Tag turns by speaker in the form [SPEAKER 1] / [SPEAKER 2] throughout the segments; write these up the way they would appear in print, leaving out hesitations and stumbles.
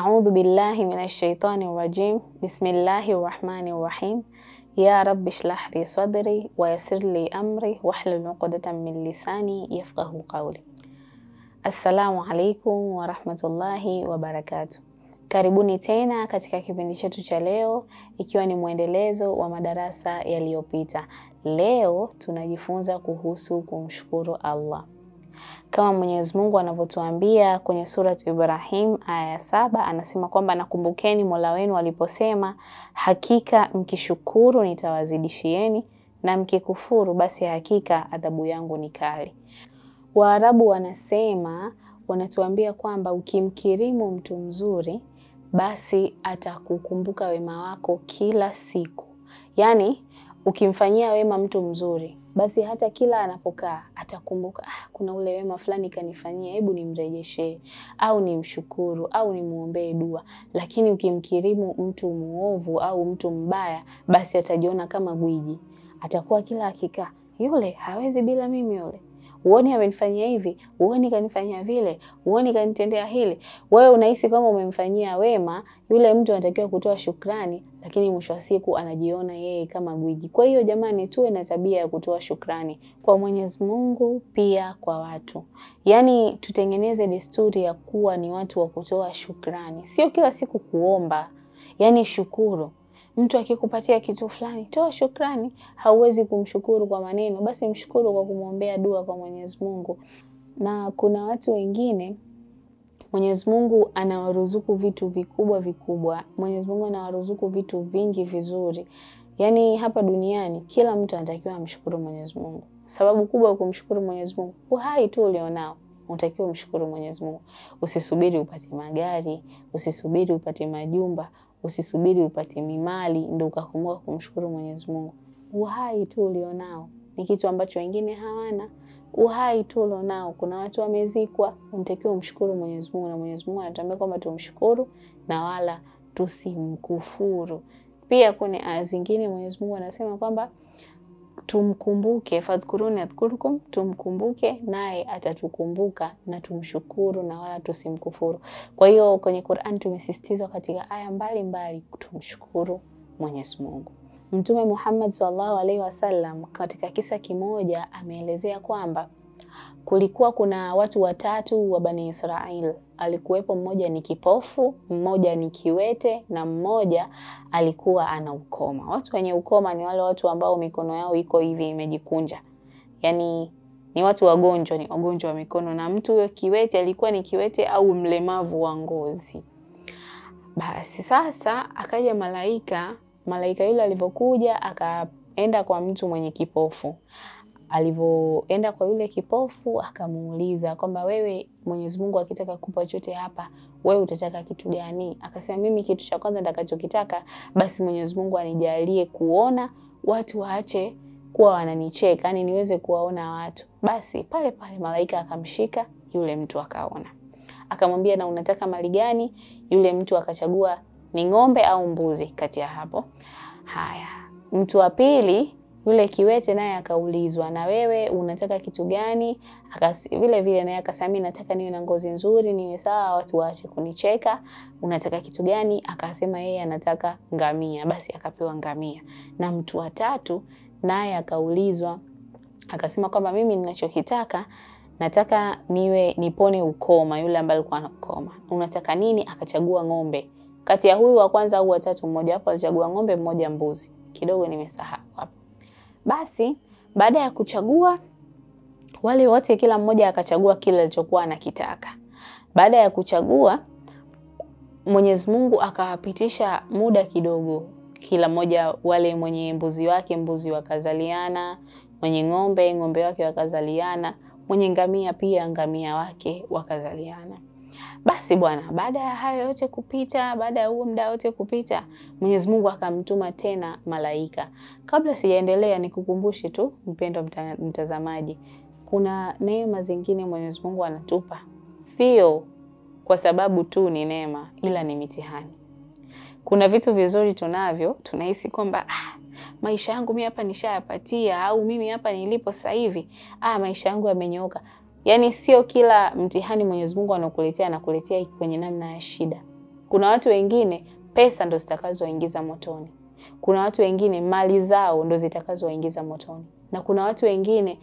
[SPEAKER 1] A'udhu billahi minash shaitani rajim. Bismillahir rahmanir rahim. Ya Rabbi shrah li sadri wa yassir li amri wahlul 'uqdatan min lisani yafqahu qawli. Assalamu alaikum wa rahmatullahi wa barakatuh. Karibuni tena katika kipindi chetu cha leo, ikiwa ni mwendelezo wa madarasa yaliyopita. Leo tunajifunza kuhusu kumshukuru Allah. Kama Mwenyezi Mungu anavyotuambia kwenye surati Ibrahim aya 7, anasema kwamba nakumbukeni Mola wenu aliposema, hakika mkishukuru nitawazidishieni na mkikufuru basi hakika adhabu yangu ni kali. Waarabu wanatuambia kwamba ukimkirimu mtu mzuri basi atakukumbuka wema wako kila siku. Yaani ukimfanyia wema mtu mzuri basi hata kila anapokaa atakumbuka, kuna ule wema fulani kanifanyia, hebu nimrejeshe au nimshukuru au nimuombee dua. Lakini ukimkirimu mtu muovu au mtu mbaya basi atajiona kama gwiji. Atakuwa kila akikaa, yule hawezi bila mimi yule. Uone amenifanyia hivi, uone kanifanyia vile, uone kanitendea hili. Wewe unahisi kama umemfanyia wema, yule mtu anatakiwa kutoa shukrani, lakini mwisho wa siku anajiona yeye kama gwiji. Kwa hiyo jamani, tuwe na tabia ya kutoa shukrani kwa Mwenyezi Mungu, pia kwa watu. Yaani tutengeneze desturi ya kuwa ni watu wa kutoa shukrani. Sio kila siku kuomba, yaani shukuru. Mtu akikupatia kitu fulani, toa shukrani. Hauwezi kumshukuru kwa maneno, basi mshukuru kwa kumwombea dua kwa Mwenyezi Mungu. Na kuna watu wengine Mwenyezi Mungu anawaruzuku vitu vikubwa. Mwenyezi Mungu anawaruzuku vitu vingi vizuri. Yaani hapa duniani kila mtu anatakiwa amshukuru Mwenyezi Mungu. Sababu kubwa ya kumshukuru Mwenyezi Mungu, uhai tu ulionao, unatakiwa umshukuru Mwenyezi Mungu. Usisubiri upate magari, usisubiri upate majumba, usisubiri upate mimali ndio ukakumbuka kumshukuru Mwenyezi Mungu. Uhai tu ulionao ni kitu ambacho wengine hawana. Uhai tu ulionao, kuna watu wamezikwa, unatakiwa umshukuru Mwenyezi Mungu, na Mwenyezi Mungu anatuambia kwamba tumshukuru na wala tusimkufuru. Pia kuna aya zingine Mwenyezi Mungu anasema kwamba tumkumbuke, fadhkuruni adhkurukum, tumkumbuke naye atatukumbuka, na tumshukuru na wala tusimkufuru. Kwa hiyo kwenye Qur'an tumesisitizwa katika aya mbalimbali tumshukuru Mwenyezi Mungu. Mtume Muhammad sallallahu alaihi wasallam katika kisa kimoja ameelezea kwamba kulikuwa kuna watu watatu wa Bani Israel. Alikuwepo mmoja ni kipofu, mmoja ni kiwete, na mmoja alikuwa ana ukoma. Watu wenye ukoma ni wale watu ambao mikono yao iko hivi imejikunja. Yaani ni watu wagonjwa, ni wagonjwa wa mikono. Na mtu huyo kiwete alikuwa ni kiwete au mlemavu wa ngozi. Basi sasa akaja malaika yule alipokuja akaenda kwa mtu mwenye kipofu. Alivyoenda kwa yule kipofu akamuuliza kwamba wewe, Mwenyezi Mungu akitaka kukupa chochote hapa, wewe utataka kitu gani? Akasema mimi kitu cha kwanza nitakachokitaka basi Mwenyezi Mungu anijalie kuona watu waache kuwa wananicheka, yani niweze kuwaona watu. Basi pale malaika akamshika yule mtu akaona. Akamwambia na unataka mali gani? Yule mtu akachagua ni ng'ombe au mbuzi kati ya hapo. Haya, mtu wa pili yule kiwete naye akaulizwa, na wewe unataka kitu gani? Vile vile naye akasema mimi nataka niwe na ngozi nzuri, niwe sawa, watu waache kunicheka. Unataka kitu gani? Akasema yeye anataka ngamia. Basi akapewa ngamia. Na mtu wa tatu naye akaulizwa, akasema kwamba mimi ninachokitaka, nataka nipone ukoma, yule ambaye alikuwa na ukoma. Unataka nini? Akachagua ng'ombe. Kati ya huyu wa kwanza au wa tatu, mmoja hapo alichagua ng'ombe, mmoja mbuzi. Kidogo nimesahau hapo. Basi baada ya kuchagua wale wote, kila mmoja akachagua kile alichokuwa anakitaka. Baada ya kuchagua, Mwenyezi Mungu akawapitisha muda kidogo. Kila mmoja, wale mwenye mbuzi wake mbuzi wakazaliana, mwenye ng'ombe wake wakazaliana, mwenye ngamia pia ngamia wake wakazaliana. Basi bwana, baada ya hayo yote kupita, baada ya huo muda wote kupita, Mwenyezi Mungu akamtuma tena malaika. Kabla sijaendelea nikukumbushe tu mpendwa mtazamaji, kuna neema zingine Mwenyezi Mungu anatupa. Sio kwa sababu tu ni neema, ila ni mitihani. Kuna vitu vizuri tunavyo, tunahisi kwamba maisha yangu mimi hapa nishayapatia, au mimi hapa nilipo sasa hivi, maisha yangu yamenyooka. Yaani sio kila mtihani Mwenyezi Mungu anakuletea kwenye namna ya shida. Kuna watu wengine pesa ndo zitakazowaingiza motoni. Kuna watu wengine mali zao ndo zitakazowaingiza motoni. Na kuna watu wengine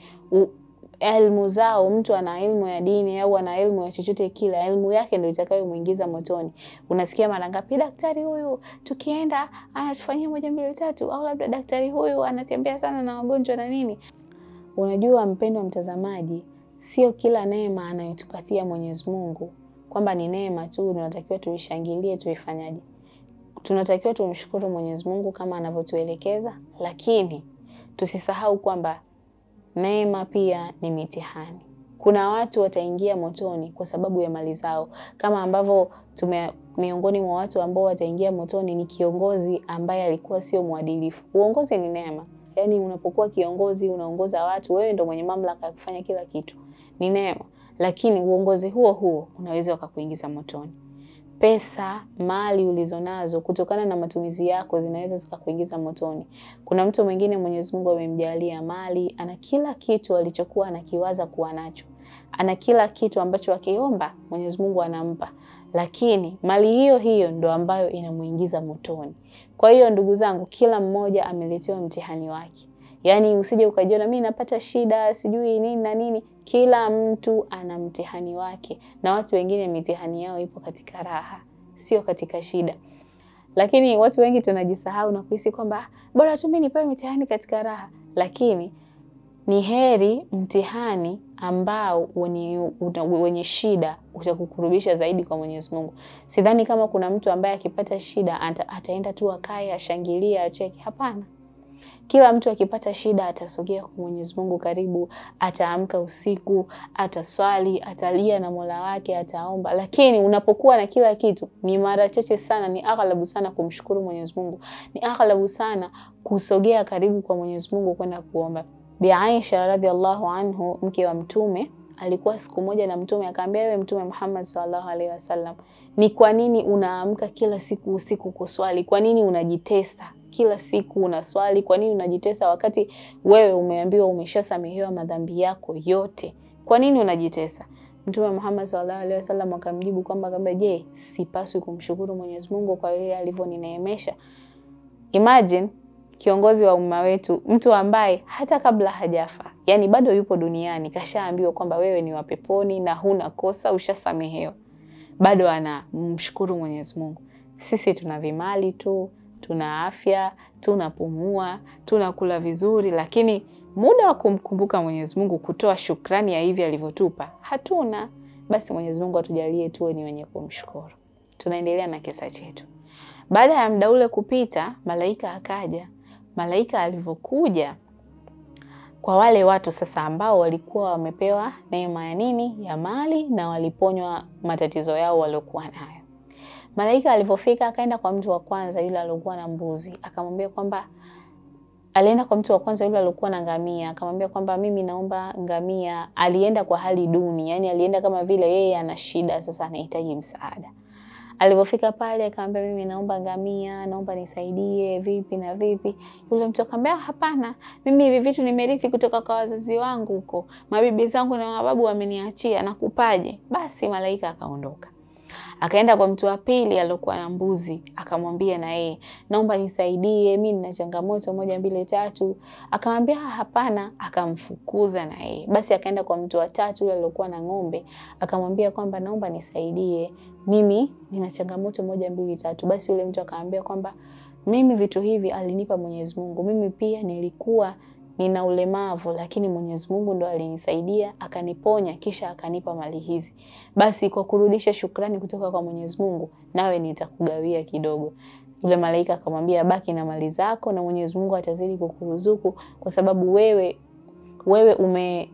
[SPEAKER 1] elimu zao, mtu ana elimu ya dini au ana elimu ya chochote kile, elimu yake ndio itakayomuingiza motoni. Unasikia mara ngapi daktari huyu tukienda anatufanyia 1 2 3, au labda daktari huyu anatembea sana na wagonjwa na nini. Unajua mpendwa mtazamaji, sio kila neema anayotupatia Mwenyezi Mungu kwamba ni neema tu tunatakiwa tuishangilie tuifanyaje. Tunatakiwa tumshukuru Mwenyezi Mungu kama anavyotuelekeza, lakini tusisahau kwamba neema pia ni mitihani. Kuna watu wataingia motoni kwa sababu ya mali zao, kama ambavyo miongoni mwa watu ambao wataingia motoni ni kiongozi ambaye alikuwa sio mwadilifu. Uongozi ni neema. Yaani unapokuwa kiongozi, unaongoza watu, wewe ndio mwenye mamlaka ya kufanya kila kitu. Ni neema. Lakini uongozi huo unaweza ukakuingiza motoni. Pesa, mali ulizonazo kutokana na matumizi yako zinaweza zikakuingiza motoni. Kuna mtu mwingine Mwenyezi Mungu amemjalia mali, ana kila kitu alichokuwa anakiwaza kuwa nacho. Ana kila kitu ambacho akiomba Mwenyezi Mungu anampa. Lakini mali hiyo ndo ambayo inamuingiza motoni. Kwa hiyo ndugu zangu, kila mmoja ameletewa mtihani wake. Yaani usije ukajiona mimi napata shida, sijui nini na nini. Kila mtu ana mtihani wake, na watu wengine mitihani yao ipo katika raha, sio katika shida. Lakini watu wengi tunajisahau na kuhisi kwamba bora tu mimi nipewe mitihani katika raha. Lakini ni heri mtihani ambao wenye shida utakukurubisha zaidi kwa Mwenyezi Mungu. Sidhani kama kuna mtu ambaye akipata shida ataenda tu akae ashangilie acheke. Hapana. Kila mtu akipata shida atasogea kwa Mwenyezi Mungu karibu, ataamka usiku, ataswali, atalia na Mola wake, ataomba. Lakini unapokuwa na kila kitu, ni mara chache sana, ni aghlabu sana kumshukuru Mwenyezi Mungu. Ni aghlabu sana kusogea karibu kwa Mwenyezi Mungu kwenda kuomba. Bi Aisha radhiallahu anhu, mke wa Mtume, alikuwa siku moja na Mtume akamwambia, wewe Mtume Muhammad sallallahu alaihi wasallam, ni kwa nini unaamka kila siku usiku kuswali? Kwa nini unajitesa? Kila siku unaswali, kwa nini unajitesa wakati wewe umeambiwa umeshasamehewa madhambi yako yote? Kwa nini unajitesa? Mtume Muhammad sallallahu alaihi wasallam akamjibu kwamba je, sipaswi kumshukuru Mwenyezi Mungu kwa yale alivyonineemesha? Imagine kiongozi wa umma wetu, mtu ambaye hata kabla hajafa, yani bado yupo duniani, kashaambiwa kwamba wewe ni wa peponi na huna kosa, ushasamehewa, bado anamshukuru Mwenyezi Mungu. Sisi tuna vimali tu, tuna afya, tunapumua, tunakula vizuri, lakini muda wa kumkumbuka Mwenyezi Mungu, kutoa shukrani ya hivi alivyotupa, hatuna. Basi Mwenyezi Mungu atujalie tuwe ni wenye kumshukuru. Tunaendelea na kisa chetu. Baada ya muda ule kupita, malaika akaja. Malaika alivyokuja kwa wale watu sasa ambao walikuwa wamepewa neema ya nini? Ya mali, na waliponywa matatizo yao waliokuwa nayo. Malaika alipofika akaenda kwa mtu wa kwanza yule aliyokuwa na mbuzi, akamwambia kwamba alienda kwa mtu wa kwanza yule aliyokuwa na ngamia, akamwambia kwamba mimi naomba ngamia. Alienda kwa hali duni, yani alienda kama vile yeye ana shida sasa anahitaji msaada. Alipofika pale akamwambia mimi naomba ngamia, naomba nisaidie vipi na vipi. Yule mtu akamwambia hapana, mimi hivi vitu nimerithi kutoka kwa wazazi wangu huko. Mabibi zangu na mababu wameniachia, nakupaje? Basi malaika akaondoka. Akaenda kwa mtu wa pili aliyokuwa na mbuzi, akamwambia na yeye, naomba nisaidie, mimi nina changamoto 1 2 3. Akamwambia hapana, akamfukuza na yeye. Basi akaenda kwa mtu wa tatu yule aliyokuwa na ng'ombe, akamwambia kwamba naomba nisaidie, mimi nina changamoto 1 2 3. Basi yule mtu akamwambia kwamba mimi vitu hivi alinipa Mwenyezi Mungu, mimi pia nilikuwa nina ulemavu, lakini Mwenyezi Mungu ndo alinisaidia, akaniponya, kisha akanipa mali hizi. Basi kwa kurudisha shukrani kutoka kwa Mwenyezi Mungu, nawe nitakugawia kidogo. Yule malaika akamwambia baki na mali zako na Mwenyezi Mungu atazidi kukuruzuku, kwa sababu wewe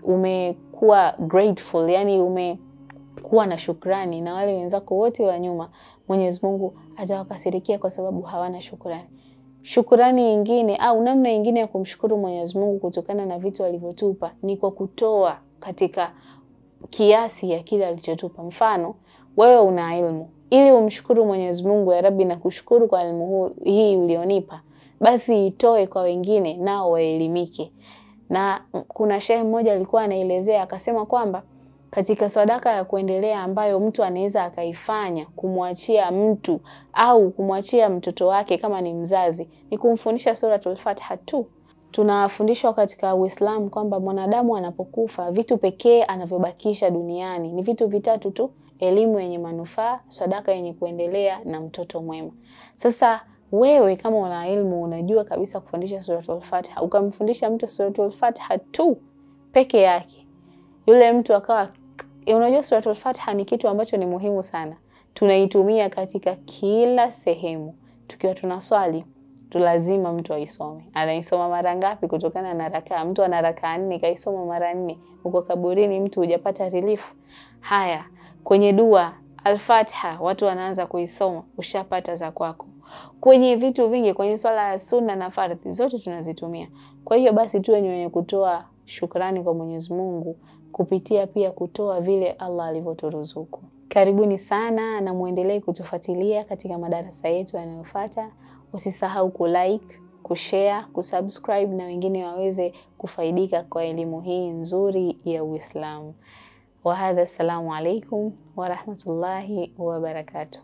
[SPEAKER 1] umekuwa grateful, yani umekuwa na shukrani, na wale wenzako wote wa nyuma Mwenyezi Mungu atawakasirikia kwa sababu hawana shukrani. Shukrani nyingine au namna nyingine ya kumshukuru Mwenyezi Mungu kutokana na vitu alivyotupa ni kwa kutoa katika kiasi ya kile alichotupa. Mfano, wewe una elimu, ili umshukuru Mwenyezi Mungu, ya Rabbi na kushukuru kwa elimu hii ulionipa, basi itoe kwa wengine nao waelimike. Na kuna shehe mmoja alikuwa anaelezea akasema kwamba katika sadaka ya kuendelea ambayo mtu anaweza akaifanya kumwachia mtu au kumwachia mtoto wake kama ni mzazi, ni kumfundisha suratul Fatiha tu. Tunafundishwa katika Uislamu kwamba mwanadamu anapokufa vitu pekee anavyobakisha duniani ni vitu vitatu tu: elimu yenye manufaa, sadaka yenye kuendelea na mtoto mwema. Sasa wewe kama una elimu, unajua kabisa kufundisha suratul Fatiha, ukamfundisha mtu suratul Fatiha tu peke yake, yule mtu akawa, unajua suratul Fatiha ni kitu ambacho ni muhimu sana. Tunaitumia katika kila sehemu. Tukiwa tunaswali, lazima mtu aisome. Anaisoma mara ngapi? Kutokana na rakaa. Mtu ana rakaa 4 kaisoma mara 4. Uko kaburini mtu hujapata relief. Haya, kwenye dua Al-Fatiha watu wanaanza kuisoma, ushapata za kwako. Kwenye vitu vingi, kwenye swala ya sunna na fardhi zote tunazitumia. Kwa hiyo basi tuwe ni wenye kutoa shukrani kwa Mwenyezi Mungu kupitia pia kutoa vile Allah alivyoturuzuku. Karibuni sana na muendelee kutufuatilia katika madarasa yetu yanayofuata. Usisahau kulike, kushare, kusubscribe na wengine waweze kufaidika kwa elimu hii nzuri ya Uislamu. Wa hadha, assalamu alaikum wa rahmatullahi wa barakatuh.